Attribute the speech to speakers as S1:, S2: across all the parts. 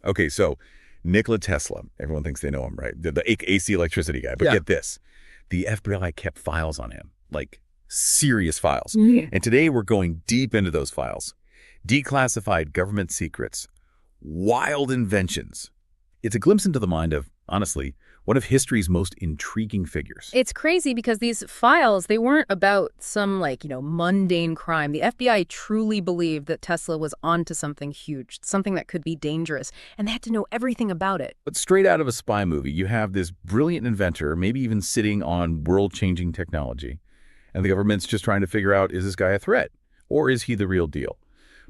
S1: Okay, so Nikola Tesla, everyone thinks they know him, right? The AC electricity guy. But
S2: Yeah.
S1: get this, the FBI kept files on him, like serious files.
S2: Mhm.
S1: And today we're going deep into those files. Declassified government secrets, wild inventions. It's a glimpse into the mind of, honestly, one of history's most intriguing figures.
S2: It's crazy because these files, they weren't about some, mundane crime. The FBI truly believed that Tesla was onto something huge, something that could be dangerous, and they had to know everything about it.
S1: But straight out of a spy movie, you have this brilliant inventor, maybe even sitting on world-changing technology, and the government's just trying to figure out, is this guy a threat, or is he the real deal?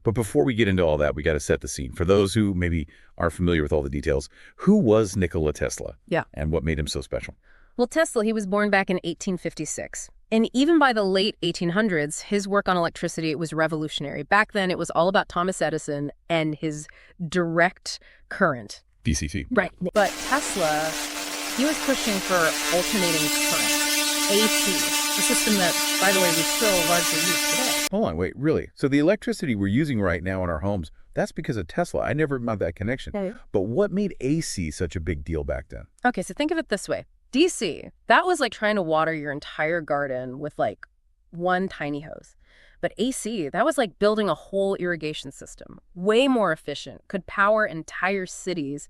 S1: But before we get into all that, we got to set the scene. For those who maybe aren't familiar with all the details, who was Nikola Tesla?
S2: Yeah.
S1: And what made him so special?
S2: Well, Tesla, he was born back in 1856. And even by the late 1800s, his work on electricity was revolutionary. Back then, it was all about Thomas Edison and his direct current.
S1: DCT.
S2: Right. But Tesla, he was pushing for alternating current, AC, a system that, by the way, we still largely use today.
S1: Hold on, wait, really? So the electricity we're using right now in our homes, that's because of Tesla. I never made that connection.
S2: Okay.
S1: But what made AC such a big deal back then?
S2: Okay, so think of it this way. DC, that was like trying to water your entire garden with one tiny hose. But AC, that was like building a whole irrigation system, way more efficient, could power entire cities.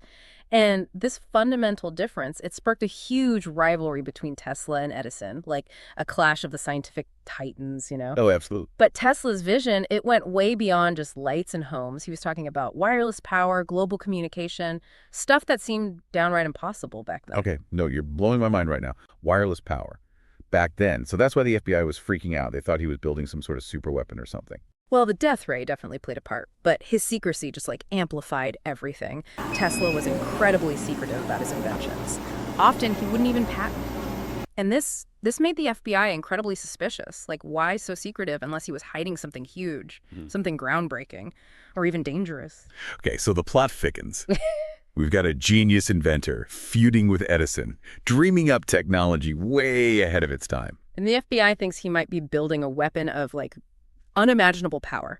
S2: And this fundamental difference, it sparked a huge rivalry between Tesla and Edison, like a clash of the scientific titans,
S1: Oh, absolutely.
S2: But Tesla's vision, it went way beyond just lights and homes. He was talking about wireless power, global communication, stuff that seemed downright impossible back then.
S1: Okay, no, you're blowing my mind right now. Wireless power. Back then. So that's why the FBI was freaking out. They thought he was building some sort of super weapon or something.
S2: Well, the death ray definitely played a part, but his secrecy just amplified everything. Tesla was incredibly secretive about his inventions. Often he wouldn't even patent. And this made the FBI incredibly suspicious. Why so secretive unless he was hiding something huge, something groundbreaking, or even dangerous?
S1: Okay, so the plot thickens. We've got a genius inventor feuding with Edison, dreaming up technology way ahead of its time.
S2: And the FBI thinks he might be building a weapon of, unimaginable power.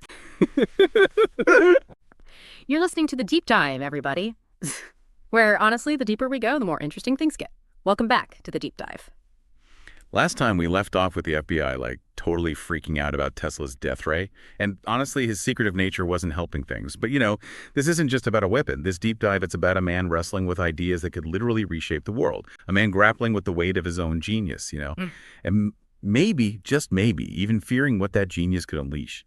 S2: You're listening to The Deep Dive, everybody. Where, honestly, the deeper we go, the more interesting things get. Welcome back to The Deep Dive.
S1: Last time we left off with the FBI, totally freaking out about Tesla's death ray. And honestly, his secretive nature wasn't helping things. But, this isn't just about a weapon. This deep dive, it's about a man wrestling with ideas that could literally reshape the world. A man grappling with the weight of his own genius, And maybe, just maybe, even fearing what that genius could unleash.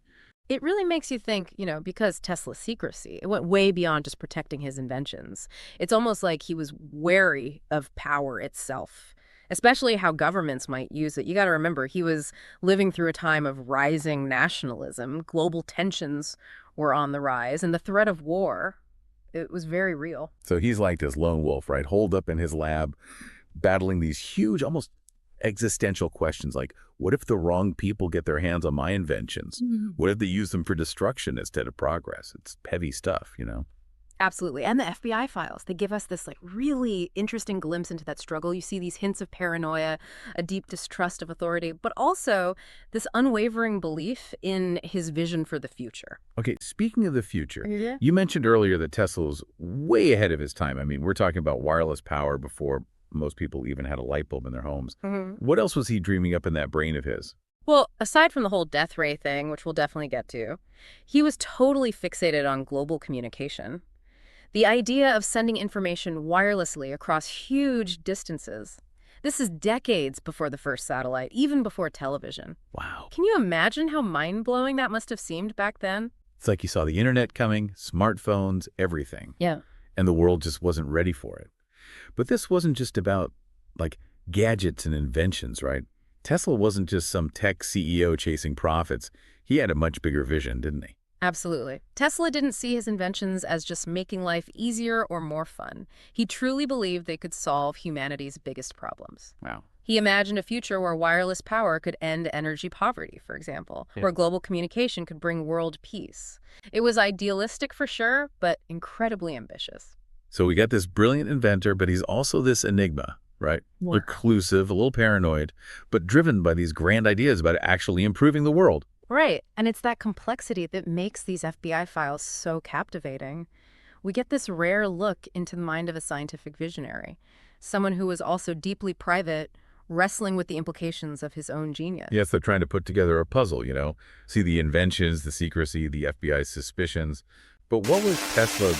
S2: It really makes you think, because Tesla's secrecy, it went way beyond just protecting his inventions. It's almost like he was wary of power itself, especially how governments might use it. You got to remember, he was living through a time of rising nationalism. Global tensions were on the rise, and the threat of war, it was very real.
S1: So he's like this lone wolf, right? Holed up in his lab, battling these huge, almost existential questions like, what if the wrong people get their hands on my inventions? What if they use them for destruction instead of progress? It's heavy stuff,
S2: Absolutely. And the FBI files, they give us this really interesting glimpse into that struggle. You see these hints of paranoia, a deep distrust of authority, but also this unwavering belief in his vision for the future.
S1: Okay, speaking of the future, you mentioned earlier that Tesla was way ahead of his time. I mean, we're talking about wireless power before most people even had a light bulb in their homes. What else was he dreaming up in that brain of his?
S2: Well, aside from the whole death ray thing, which we'll definitely get to, he was totally fixated on global communication. The idea of sending information wirelessly across huge distances. This is decades before the first satellite, even before television.
S1: Wow.
S2: Can you imagine how mind-blowing that must have seemed back then?
S1: It's like you saw the internet coming, smartphones, everything.
S2: Yeah.
S1: And the world just wasn't ready for it. But this wasn't just about, gadgets and inventions, right? Tesla wasn't just some tech CEO chasing profits. He had a much bigger vision, didn't he?
S2: Absolutely. Tesla didn't see his inventions as just making life easier or more fun. He truly believed they could solve humanity's biggest problems.
S1: Wow.
S2: He imagined a future where wireless power could end energy poverty, for example, where global communication could bring world peace. It was idealistic for sure, but incredibly ambitious.
S1: So we got this brilliant inventor, but he's also this enigma, right?
S2: Yeah.
S1: Reclusive, a little paranoid, but driven by these grand ideas about actually improving the world.
S2: Right. And it's that complexity that makes these FBI files so captivating. We get this rare look into the mind of a scientific visionary, someone who was also deeply private, wrestling with the implications of his own genius.
S1: Yes, they're trying to put together a puzzle, you know? See the inventions, the secrecy, the FBI's suspicions. But what was Tesla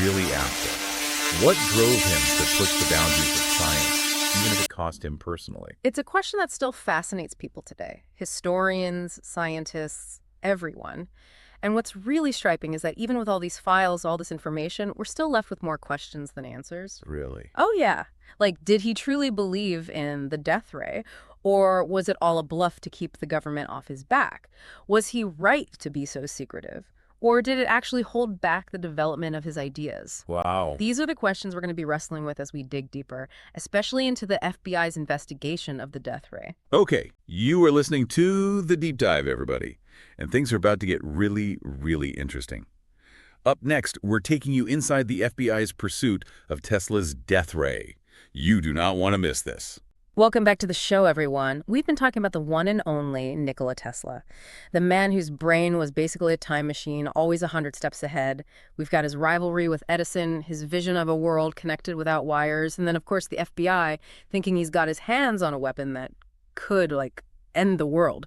S1: really after? What drove him to push the boundaries of science, even if it cost him personally?
S2: It's a question that still fascinates people today. Historians, scientists, everyone. And what's really striking is that even with all these files, all this information, we're still left with more questions than answers.
S1: Really?
S2: Oh, yeah. Like, did he truly believe in the death ray? Or was it all a bluff to keep the government off his back? Was he right to be so secretive? Or did it actually hold back the development of his ideas?
S1: Wow.
S2: These are the questions we're going to be wrestling with as we dig deeper, especially into the FBI's investigation of the death ray.
S1: Okay, you are listening to The Deep Dive, everybody. And things are about to get really, really interesting. Up next, we're taking you inside the FBI's pursuit of Tesla's death ray. You do not want to miss this.
S2: Welcome back to the show, everyone. We've been talking about the one and only Nikola Tesla, the man whose brain was basically a time machine, always 100 steps ahead. We've got his rivalry with Edison, his vision of a world connected without wires, and then, of course, the FBI thinking he's got his hands on a weapon that could, end the world,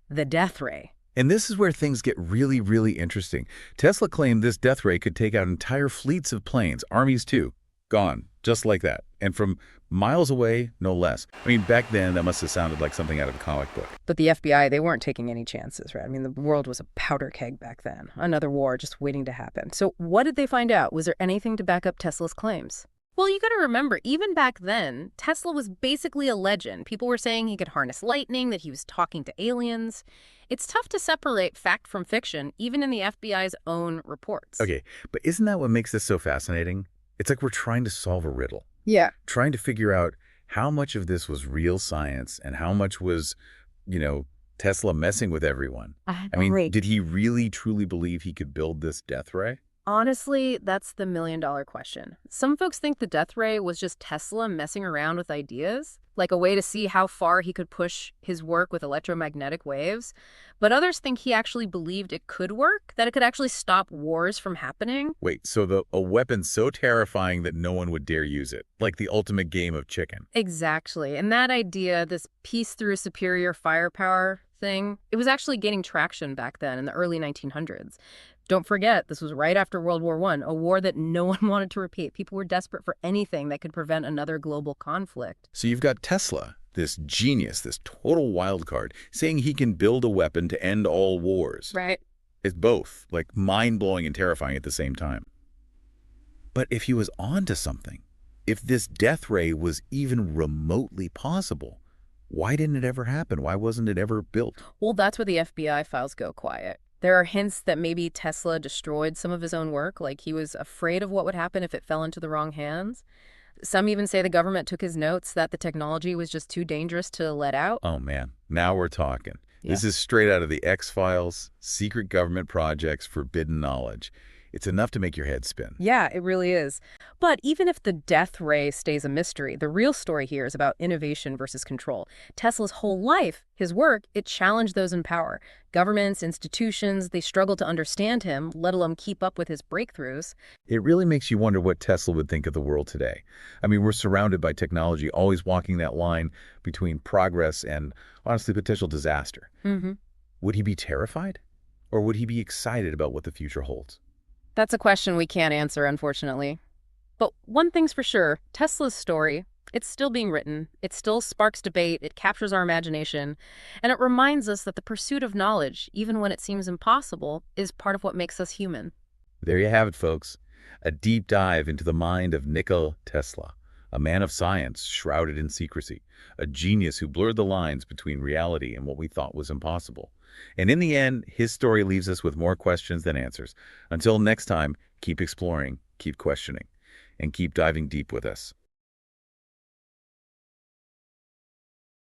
S2: the death ray.
S1: And this is where things get really, really interesting. Tesla claimed this death ray could take out entire fleets of planes, armies too. Gone, just like that. And from miles away, no less. I mean, back then, that must have sounded like something out of a comic book.
S2: But the FBI, they weren't taking any chances, right? I mean, the world was a powder keg back then. Another war just waiting to happen. So what did they find out? Was there anything to back up Tesla's claims? Well, you got to remember, even back then, Tesla was basically a legend. People were saying he could harness lightning, that he was talking to aliens. It's tough to separate fact from fiction, even in the FBI's own reports.
S1: Okay, but isn't that what makes this so fascinating? It's like we're trying to solve a riddle.
S2: Yeah.
S1: Trying to figure out how much of this was real science and how much was, Tesla messing with everyone. I mean, did he really, truly believe he could build this death ray?
S2: Honestly, that's the million-dollar question. Some folks think the death ray was just Tesla messing around with ideas, like a way to see how far he could push his work with electromagnetic waves. But others think he actually believed it could work, that it could actually stop wars from happening.
S1: Wait, so a weapon so terrifying that no one would dare use it, like the ultimate game of chicken.
S2: Exactly. And that idea, this peace through superior firepower thing, it was actually gaining traction back then in the early 1900s. Don't forget, this was right after World War I, a war that no one wanted to repeat. People were desperate for anything that could prevent another global conflict.
S1: So you've got Tesla, this genius, this total wild card, saying he can build a weapon to end all wars.
S2: Right.
S1: It's both, mind-blowing and terrifying at the same time. But if he was onto something, if this death ray was even remotely possible, why didn't it ever happen? Why wasn't it ever built?
S2: Well, that's where the FBI files go quiet. There are hints that maybe Tesla destroyed some of his own work, like he was afraid of what would happen if it fell into the wrong hands. Some even say the government took his notes, that the technology was just too dangerous to let out.
S1: Oh, man. Now we're talking.
S2: Yeah.
S1: This is straight out of the X-Files, secret government projects, forbidden knowledge. It's enough to make your head spin.
S2: Yeah, it really is. But even if the death ray stays a mystery, the real story here is about innovation versus control. Tesla's whole life, his work, it challenged those in power. Governments, institutions, they struggled to understand him, let alone keep up with his breakthroughs.
S1: It really makes you wonder what Tesla would think of the world today. I mean, we're surrounded by technology, always walking that line between progress and, honestly, potential disaster.
S2: Mm-hmm.
S1: Would he be terrified? Or would he be excited about what the future holds?
S2: That's a question we can't answer, unfortunately. But one thing's for sure, Tesla's story, it's still being written, it still sparks debate, it captures our imagination, and it reminds us that the pursuit of knowledge, even when it seems impossible, is part of what makes us human.
S1: There you have it, folks. A deep dive into the mind of Nikola Tesla, a man of science shrouded in secrecy, a genius who blurred the lines between reality and what we thought was impossible. And in the end, his story leaves us with more questions than answers. Until next time, keep exploring, keep questioning, and keep diving deep with us.